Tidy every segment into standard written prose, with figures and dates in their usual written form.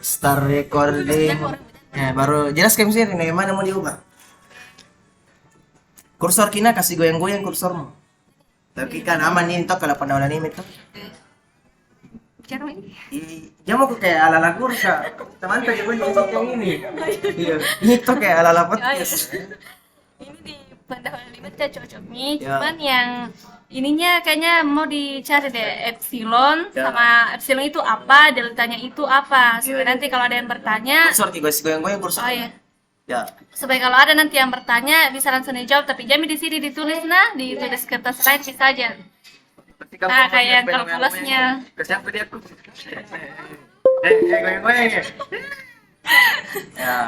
start recording. Ya, baru jelas kayak misalnya ini mana mau diubah. Kursor kina kasih goyang-goyang kursormu. Tapi kan aman ini toh kalau penawala ini tuh. Cara ini. Dia mau kayak ala-ala kursa. Teman tadi gue yang ini. Iya. Ini tuh kayak ala-ala podcast. Ini di pendahuluan limit ya cocok nih. Ya. Cuman yang ininya kayaknya mau dicari deh epsilon Ya. sama epsilon itu apa, deltanya itu apa. Supaya Ya. nanti kalau ada yang bertanya, Kursor kayak kasih goyang-goyang kursor. oh ya. Ya. Supaya kalau ada nanti yang bertanya bisa langsung dijawab. Tapi Jami di sini ditulis ditulis kertas lain bisa aja. Nah, kayak kalkulasnya. Kesiapa dia aku? Goyang-goyang ya. Ya.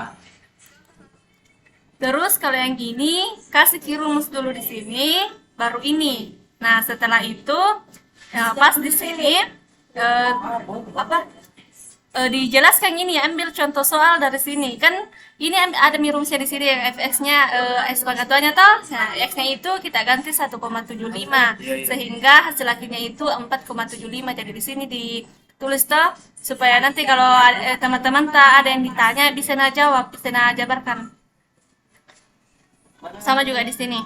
Terus kalau yang gini kasih rumus dulu di sini, baru ini. Nah setelah itu pas di sini dijelaskan ini, ambil contoh soal dari sini kan. Ini ada rumusnya di sini yang fx-nya x pangkatuannya toh. Nah x-nya itu kita ganti 1,75 sehingga hasil akhirnya itu 4,75. Jadi di sini ditulis toh supaya nanti kalau teman-teman tak ada yang ditanya bisa na jawab, bisa na jabarkan. Sama juga di sini.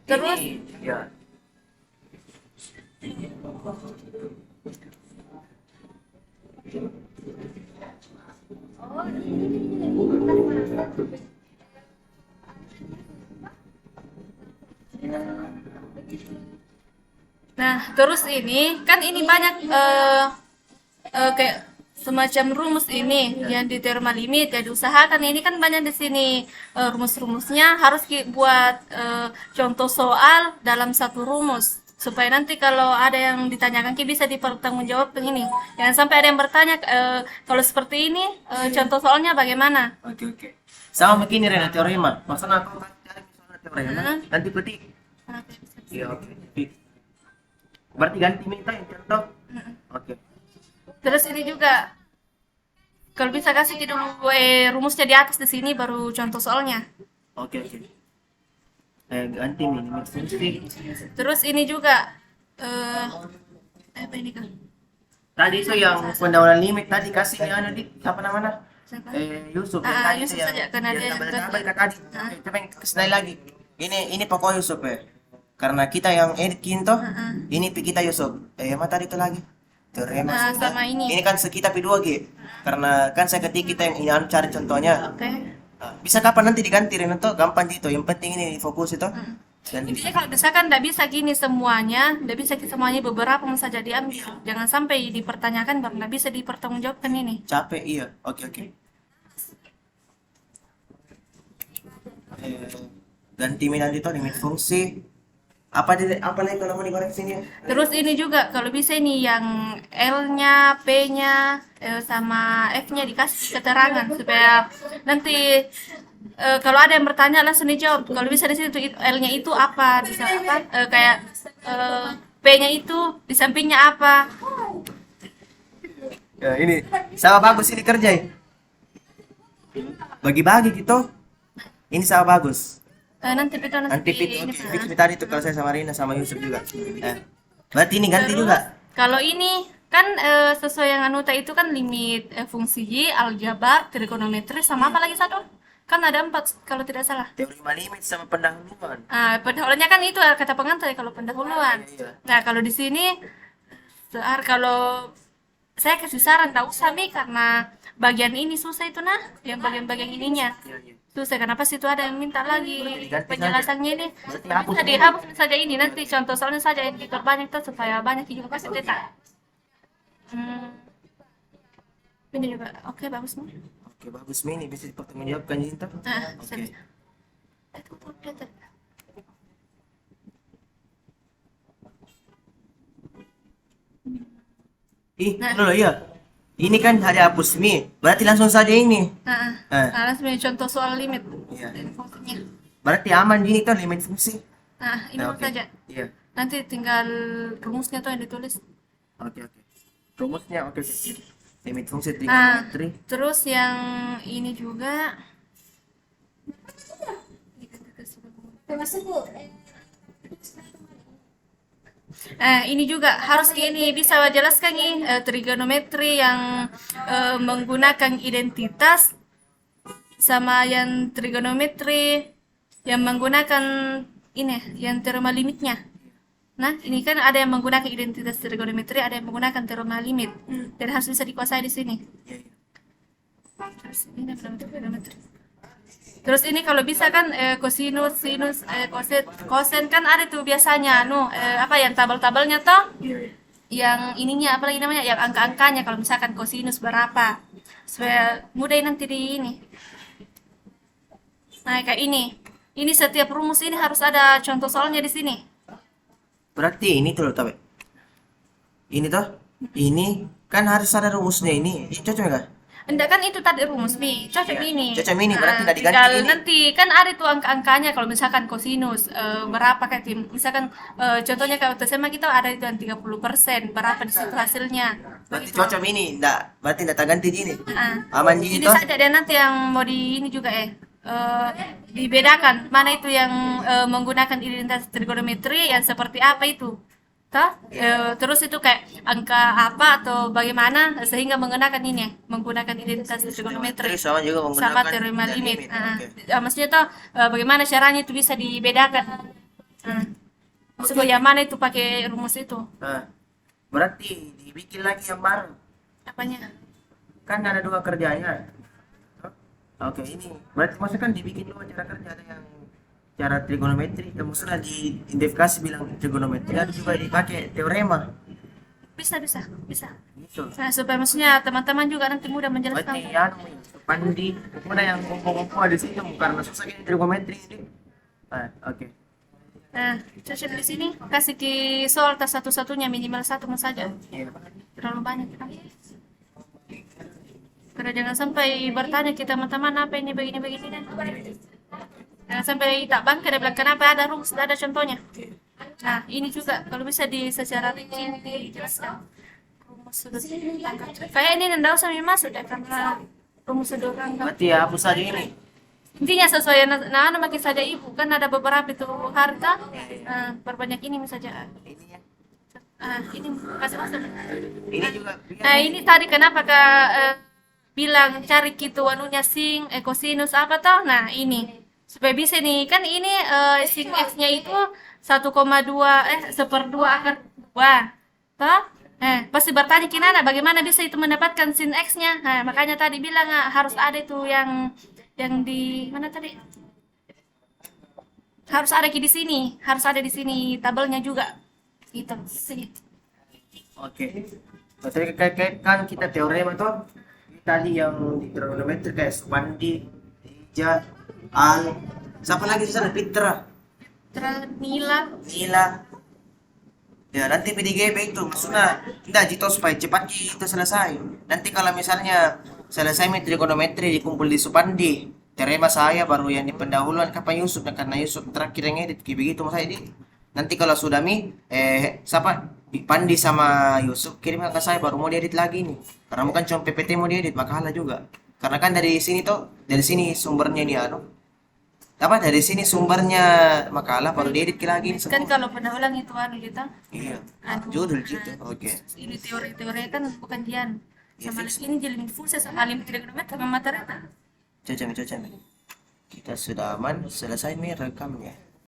Terus Ya. nah, terus ini kan ini banyak kayak semacam rumus ini yang di terma limit ya diusahakan ini kan banyak di sini rumus-rumusnya harus buat contoh soal dalam satu rumus supaya nanti kalau ada yang ditanyakan bisa dipertanggungjawabkan ini. Jangan sampai ada yang bertanya kalau seperti ini contoh soalnya bagaimana? Oke. Sama begini Rena teorema. Maksudnya aku cari misalnya teorema, nanti petik. Iya, oke. Petik. Berarti ganti minta yang contoh. Oke. Terus ini juga kalau bisa kasih dulu rumusnya di atas di sini baru contoh soalnya. Oke. Ganti minimum fungsi. Terus ini juga apa ini kan? Tadi itu yang pendahuluan limit tadi kasih yang di apa namanya? Siapa? Yusuf yang Ah, tadi Yusuf itu yang saja, karena dia yang tambah tadi. Coba yang kesini lagi. Ini pokok Yusuf ya. Karena kita yang edit kinto, ini kita Yusuf. Apa tadi itu lagi? Teorema Nah, sudah. sama ini. Ini kan sekitar P2 G. Karena kan saya ketik kita yang ini cari contohnya. Oke. Bisa kapan nanti diganti Renato? Gampang gitu. Yang penting ini fokus itu. Dan Intinya kalau misalkan tidak bisa gini semuanya, tidak bisa semuanya beberapa saja diambil. Jangan sampai dipertanyakan karena tidak bisa dipertanggungjawabkan ini. capek iya. Oke. Ganti nanti itu limit fungsi. Apa lagi kalau mau dikoreksi ini? Terus ini juga kalau bisa ini yang L-nya, P-nya, sama F-nya dikasih keterangan supaya nanti kalau ada yang bertanya langsung dijawab. Kalau bisa di situ L-nya itu apa, bisa apa? Kayak P-nya itu di sampingnya apa? Ya, ini sama bagus ini kerja ya. Bagi-bagi gitu. Ini sama bagus. Nanti kita Nanti ini fix tadi itu kalau saya sama Rina sama Yusuf juga. Berarti ini ganti juga. kalau ini kan sesuai yang anuta itu kan limit fungsi Y, aljabar, trigonometri, sama apa lagi satu? Kan ada 4 kalau tidak salah. Teorema limit sama pendahuluan. Pendahuluannya kan itu kata pengantar kalau pendahuluan. Iya. Nah kalau di sini kalau saya kasih saran tak usah Mi karena bagian ini susah itu yang bagian-bagian ininya susah. Kenapa situ ada yang minta lagi diganti penjelasannya ini? Berarti hapus Bisa dihapus saja ini nanti contoh soalnya saja yang diperbanyak tuh supaya banyak juga pasti tidak. Ini juga oke bagus nih. Oke, bagus ini bisa dipertanggungjawabkan Cinta. Bisa Oke. bisa. Itu tuh lihat. Dulu iya. Ini kan ada hapus mi. Berarti langsung saja ini. Langsung contoh soal limit Iya. dan fungsinya. Berarti aman gini kan limit fungsi. Ini Oke. saja. Iya. Nanti tinggal rumusnya tuh yang ditulis. Oke. Rumusnya oke. Limit fungsi Nah, trigonometri. terus yang ini juga Ini juga harus ini bisa jelaskan nih trigonometri yang menggunakan identitas sama yang trigonometri yang menggunakan ini yang teorema limitnya. Nah, ini kan ada yang menggunakan identitas trigonometri, ada yang menggunakan teorema limit. Dan harus bisa dikuasai di sini. Terus ini trigonometri. Terus ini kalau bisa kan kosinus, sinus, kosen kan ada tuh biasanya, apa yang tabel-tabelnya toh, yang ininya apa lagi namanya, yang angka-angkanya kalau misalkan kosinus berapa, supaya mudah nanti di ini. Nah kayak ini setiap rumus ini harus ada contoh soalnya di sini. Berarti ini tuh tapi ini toh, ini kan harus ada rumusnya ini. Ini cocok nggak? Enggak kan itu tadi rumus nih, cocok ini. Cocok ini berarti nggak diganti Tinggal ini. nanti kan ada tuh angka-angkanya kalau misalkan kosinus berapa kayak misalkan contohnya kalau SMA kita ada itu yang 30%, berapa di situ hasilnya. Berarti cocok ini, berarti nggak ganti ini. Nah, Aman ini ini toh? saja dan nanti yang mau di ini juga dibedakan mana itu yang menggunakan identitas trigonometri yang seperti apa itu. Toh? Terus itu kayak angka apa atau bagaimana sehingga mengenakan ini menggunakan identitas trigonometri Terus sama juga menggunakan sama teorema limit. Oke. Maksudnya toh bagaimana caranya itu bisa dibedakan. Maksudnya yang mana itu pakai rumus itu? Nah, berarti dibikin lagi yang baru. Apanya? Kan ada dua kerjanya. Oke, ini berarti maksudnya kan dibikin dua cara kerja, ada yang cara trigonometri, yang maksudnya di identifikasi bilang trigonometri, ada juga dipakai teorema. Bisa. Gitu. Nah, supaya maksudnya teman-teman juga nanti mudah menjelaskan. Berarti ya, Pandi, mana yang kumpul-kumpul di sini karena susah ini trigonometri ini. Nah, oke. Nah, cocok di sini kasih di soal tas satu-satunya minimal satu saja. Iya. Terlalu banyak kan? Karena jangan sampai bertanya kita teman-teman apa ini begini dan jangan sampai tak bangga dia bilang kenapa ada rumus, ada contohnya. Nah, ini juga kalau bisa secara rinci dijelaskan rumus sudut angka. Kayak ini nggak usah masuk deh karena rumus sudut angka. Berarti ya hapus saja ini. Intinya sesuai makin saja ibu kan ada beberapa itu harta perbanyak ini saja. Ini ya. Ini kasih masuk. Ini juga. Nah ini tadi kenapa bilang cari gitu anunya kosinus apa toh? Nah ini supaya bisa nih kan ini sin x-nya itu 1,2 1/2 akar 2 toh? Pasti bertanya kinana bagaimana bisa itu mendapatkan sin x-nya? Nah makanya tadi bilang harus ada itu yang di mana tadi? Harus ada di sini, harus ada di sini tabelnya juga. Gitu sih. Oke. Maksudnya kayak kan kita teorema tuh tadi yang di trigonometri kayak Supandi, Tija, Al, siapa lagi di sana? Fitra, Nila. Ya nanti PDGB itu maksudnya enggak Jito supaya cepat itu selesai. Nanti kalau misalnya selesai trigonometri dikumpul di Supandi, teorema saya baru yang di pendahuluan kapan Yusuf, karena Yusuf terakhir yang edit kayak begitu mas ini. Nanti kalau sudah siapa Pandi sama Yusuf kirim ke saya baru mau diedit lagi nih. Karena bukan cuma PPT mau diedit makalah juga. Karena kan dari sini sumbernya ini dari sini sumbernya makalah baru diedit lagi nih Kan semua. kalau penaulang itu gitu. Iya. Judul gitu. Oke. Ini teori kan bukan Dian. Ya, Sama fix. ini jadi fungsi sama limit trigonometri sama matematika. Cocok. Kita sudah aman, selesai nih rekamnya.